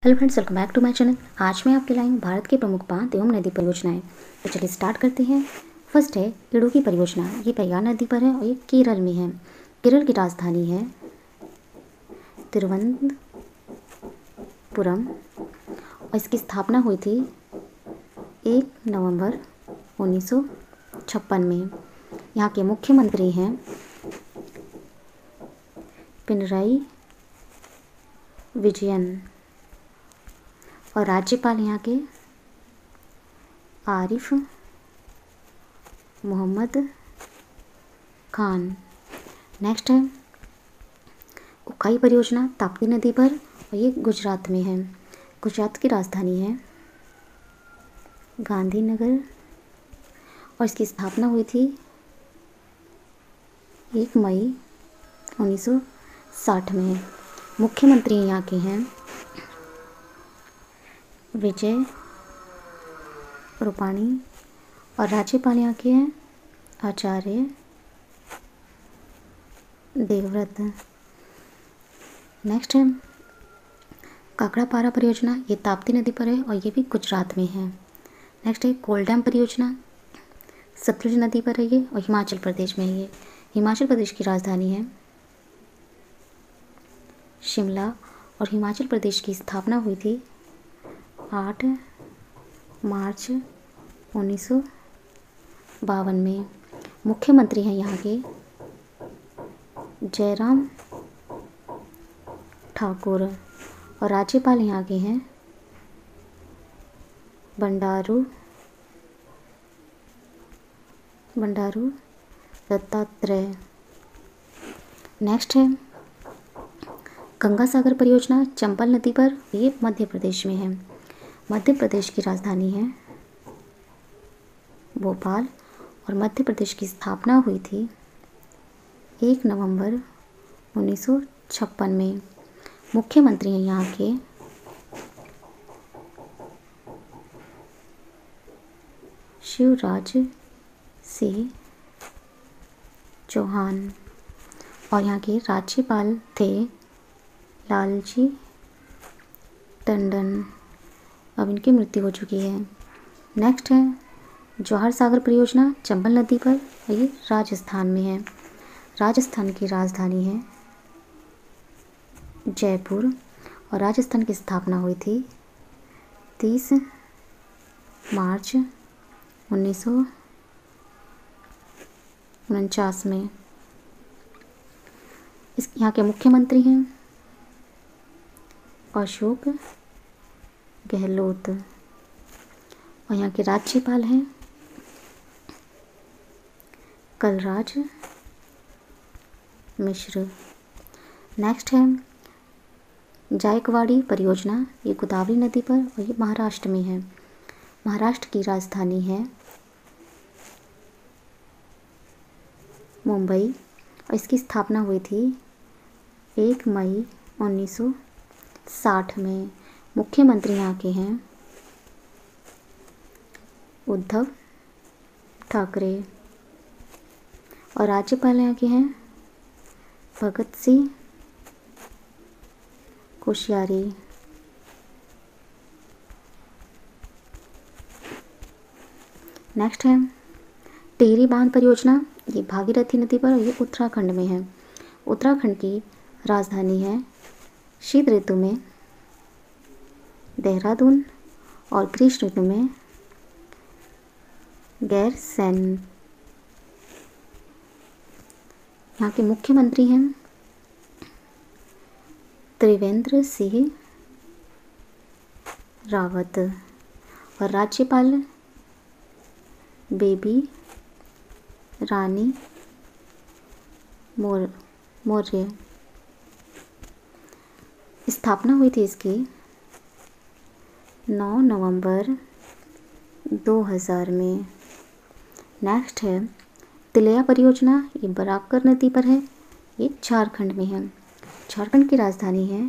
Hello friends, welcome back to my channel. आज मैं आपके लाई हूँ भारत के प्रमुख बांध एवं नदी परियोजनाएं। तो चलिए स्टार्ट करते हैं। फर्स्ट है इडुक्की परियोजना। ये पेरियार नदी पर है और ये केरल में है। केरल की राजधानी है तिरुवनंतपुरम और इसकी स्थापना हुई थी 1 नवंबर 1956 में। यहाँ के मुख्यमंत्री हैं पिनराई विजयन और राज्यपाल यहाँ के आरिफ मोहम्मद खान। नेक्स्ट है उकाई परियोजना ताप्ती नदी पर और ये गुजरात में है। गुजरात की राजधानी है गांधीनगर और इसकी स्थापना हुई थी 1 मई 1960 में। मुख्यमंत्री यहाँ के हैं विजय रूपाणी और राज्यपाल यहाँ के हैं आचार्य देवव्रत। नेक्स्ट है काकड़ापारा परियोजना। ये ताप्ती नदी पर है और ये भी गुजरात में है। नेक्स्ट है कोलडैम परियोजना। सतलुज नदी पर है ये और हिमाचल प्रदेश में है ये। हिमाचल प्रदेश की राजधानी है शिमला और हिमाचल प्रदेश की स्थापना हुई थी 8 मार्च 1952 में। मुख्यमंत्री हैं यहाँ के जयराम ठाकुर और राज्यपाल यहाँ के हैं बंडारू दत्तात्रेय। नेक्स्ट है गंगा सागर परियोजना चंबल नदी पर, ये मध्य प्रदेश में है। मध्य प्रदेश की राजधानी है भोपाल और मध्य प्रदेश की स्थापना हुई थी 1 नवंबर 1956 में। मुख्यमंत्री हैं यहाँ के शिवराज सिंह चौहान और यहाँ के राज्यपाल थे लालजी टंडन। अब इनकी मृत्यु हो चुकी है। नेक्स्ट है जवाहर सागर परियोजना चंबल नदी पर और ये राजस्थान में है। राजस्थान की राजधानी है जयपुर और राजस्थान की स्थापना हुई थी 30 मार्च 1949 में। यहाँ के मुख्यमंत्री हैं अशोक गहलोत और यहाँ के राज्यपाल हैं कलराज मिश्र। नेक्स्ट है जायकवाड़ी परियोजना। ये गोदावरी नदी पर और ये महाराष्ट्र में है। महाराष्ट्र की राजधानी है मुंबई और इसकी स्थापना हुई थी 1 मई 1960 में। मुख्यमंत्री यहाँ के हैं उद्धव ठाकरे और राज्यपाल यहाँ के हैं भगत सिंह कोश्यारी। नेक्स्ट है टिहरी बांध परियोजना। ये भागीरथी नदी पर और ये उत्तराखंड में है। उत्तराखंड की राजधानी है शीत ऋतु में देहरादून और ग्रीष्म ऋतु में गैरसैंण। यहाँ के मुख्यमंत्री हैं त्रिवेंद्र सिंह रावत और राज्यपाल बेबी रानी मौर्य। स्थापना हुई थी इसकी 9 नवंबर 2000 में। नेक्स्ट है तिलैया परियोजना। ये बराकर नदी पर है। ये झारखंड में है। झारखंड की राजधानी है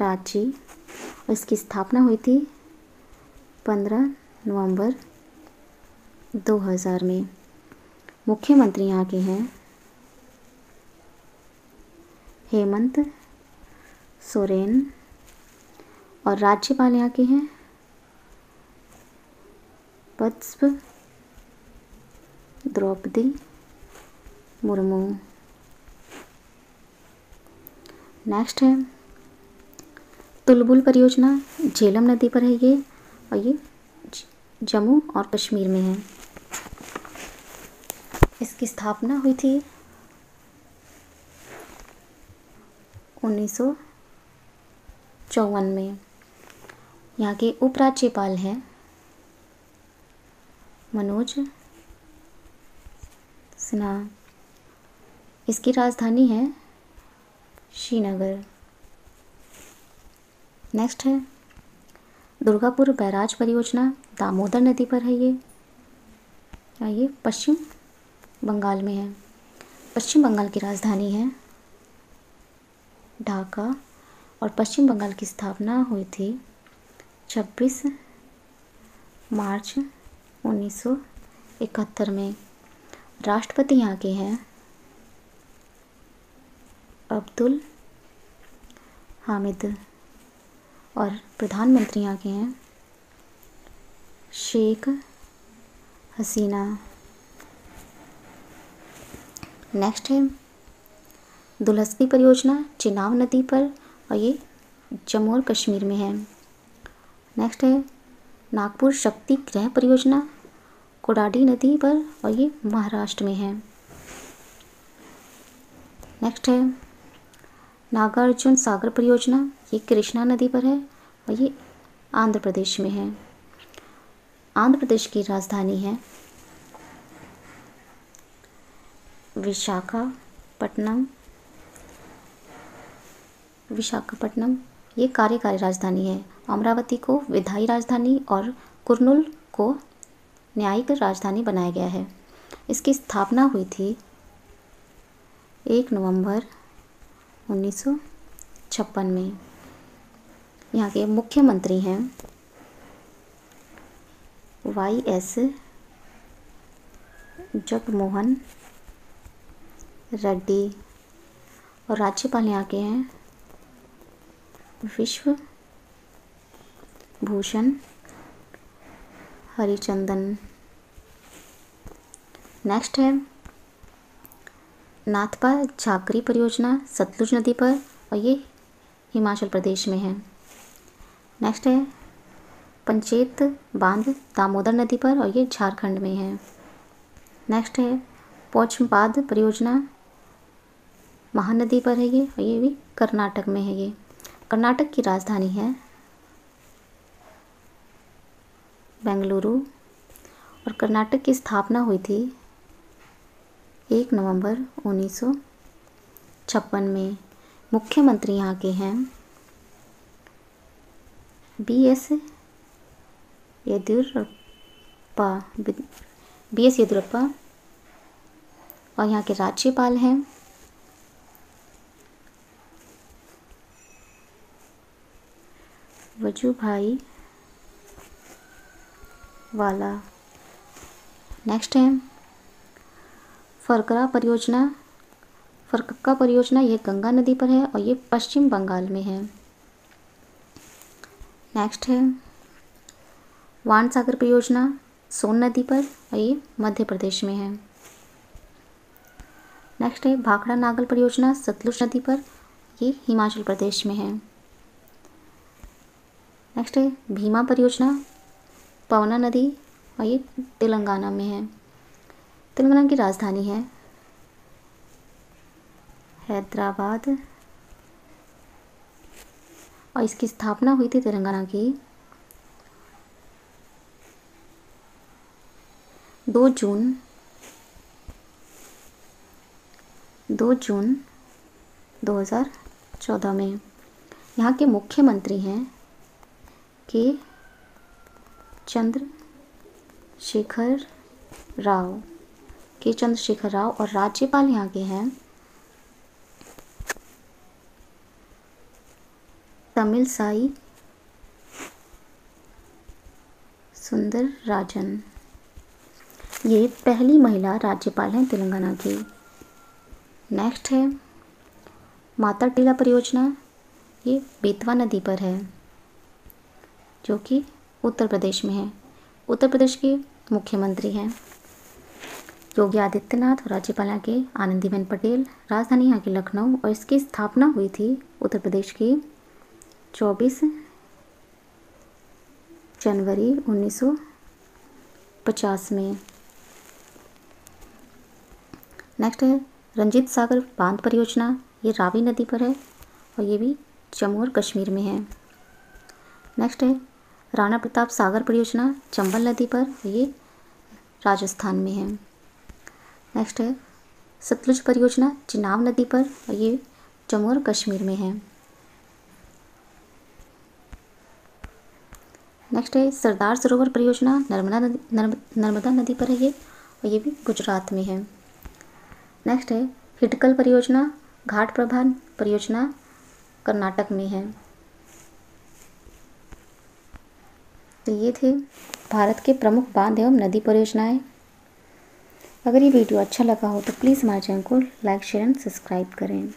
रांची और इसकी स्थापना हुई थी 15 नवंबर 2000 में। मुख्यमंत्री यहाँ के हैं हेमंत सोरेन और राज्यपाल यहाँ के हैं पुष्प द्रौपदी मुर्मू। नेक्स्ट है तुलबुल परियोजना, झेलम नदी पर है ये, और ये जम्मू और कश्मीर में है। इसकी स्थापना हुई थी 1954 में। यहाँ के उपराज्यपाल हैं मनोज सिन्हा। इसकी राजधानी है श्रीनगर। नेक्स्ट है दुर्गापुर बैराज परियोजना, दामोदर नदी पर है ये पश्चिम बंगाल में है। पश्चिम बंगाल की राजधानी है ढाका और पश्चिम बंगाल की स्थापना हुई थी 26 मार्च 1971 में। राष्ट्रपति यहाँ के हैं अब्दुल हामिद और प्रधानमंत्री यहाँ के हैं शेख हसीना। नेक्स्ट है दुलहसती परियोजना, चिनाब नदी पर, और ये जम्मू और कश्मीर में है। नेक्स्ट है नागपुर शक्ति गृह परियोजना, कोडाडी नदी पर, और ये महाराष्ट्र में है। नेक्स्ट है नागार्जुन सागर परियोजना, ये कृष्णा नदी पर है और ये आंध्र प्रदेश में है। आंध्र प्रदेश की राजधानी है विशाखापट्टनम। ये कार्यकारी राजधानी है। अमरावती को विधायी राजधानी और कुर्नूल को न्यायिक राजधानी बनाया गया है। इसकी स्थापना हुई थी 1 नवंबर 1956 में। यहाँ के मुख्यमंत्री हैं YS जगनमोहन रेड्डी और राज्यपाल यहाँ के हैं विश्व भूषण हरिचंदन। नेक्स्ट है नाथपा झाकरी परियोजना, सतलुज नदी पर, और ये हिमाचल प्रदेश में है। नेक्स्ट है पंचेत बांध, दामोदर नदी पर, और ये झारखंड में है। नेक्स्ट है पोचमपाद परियोजना, महानदी पर है ये, और ये भी कर्नाटक में है। ये कर्नाटक की राजधानी है बेंगलुरु और कर्नाटक की स्थापना हुई थी 1 नवंबर 1956 में। मुख्यमंत्री यहाँ के हैं BS येदियुरप्पा और यहाँ के राज्यपाल हैं वजुभाई वाला। नेक्स्ट है फरक्का परियोजना, ये गंगा नदी पर है और ये पश्चिम बंगाल में है। नेक्स्ट है वाण सागर परियोजना, सोन नदी पर, और ये मध्य प्रदेश में है। नेक्स्ट है भाखड़ा नागल परियोजना, सतलुज नदी पर, ये हिमाचल प्रदेश में है। नेक्स्ट है भीमा परियोजना, पवना नदी, और ये तेलंगाना में है। तेलंगाना की राजधानी है हैदराबाद और इसकी स्थापना हुई थी तेलंगाना की 2 जून 2014 में। यहाँ के मुख्यमंत्री हैं के चंद्रशेखर राव और राज्यपाल यहाँ के हैं तमिलसाई सुंदरराजन। ये पहली महिला राज्यपाल हैं तेलंगाना की। नेक्स्ट है माता टीला परियोजना, ये बेतवा नदी पर है। जो कि उत्तर प्रदेश में है। उत्तर प्रदेश के मुख्यमंत्री हैं योगी आदित्यनाथ और राज्यपाल यहाँ के आनंदीबेन पटेल। राजधानी यहाँ की लखनऊ और इसकी स्थापना हुई थी उत्तर प्रदेश की 24 जनवरी 1950 में। नेक्स्ट है रंजीत सागर बांध परियोजना, ये रावी नदी पर है और ये भी जम्मू और कश्मीर में है। नेक्स्ट है राणा प्रताप सागर परियोजना चंबल नदी पर, ये राजस्थान में है। नेक्स्ट है सतलुज परियोजना चिनाब नदी पर और ये जम्मू और कश्मीर में है। नेक्स्ट है सरदार सरोवर परियोजना नर्मदा नदी पर है ये, और ये भी गुजरात में है। नेक्स्ट है हिटकल परियोजना घाट प्रबंधन परियोजना कर्नाटक में है। तो ये थे भारत के प्रमुख बांध एवं नदी परियोजनाएं। अगर ये वीडियो अच्छा लगा हो तो प्लीज़ हमारे चैनल को लाइक शेयर एंड सब्सक्राइब करें।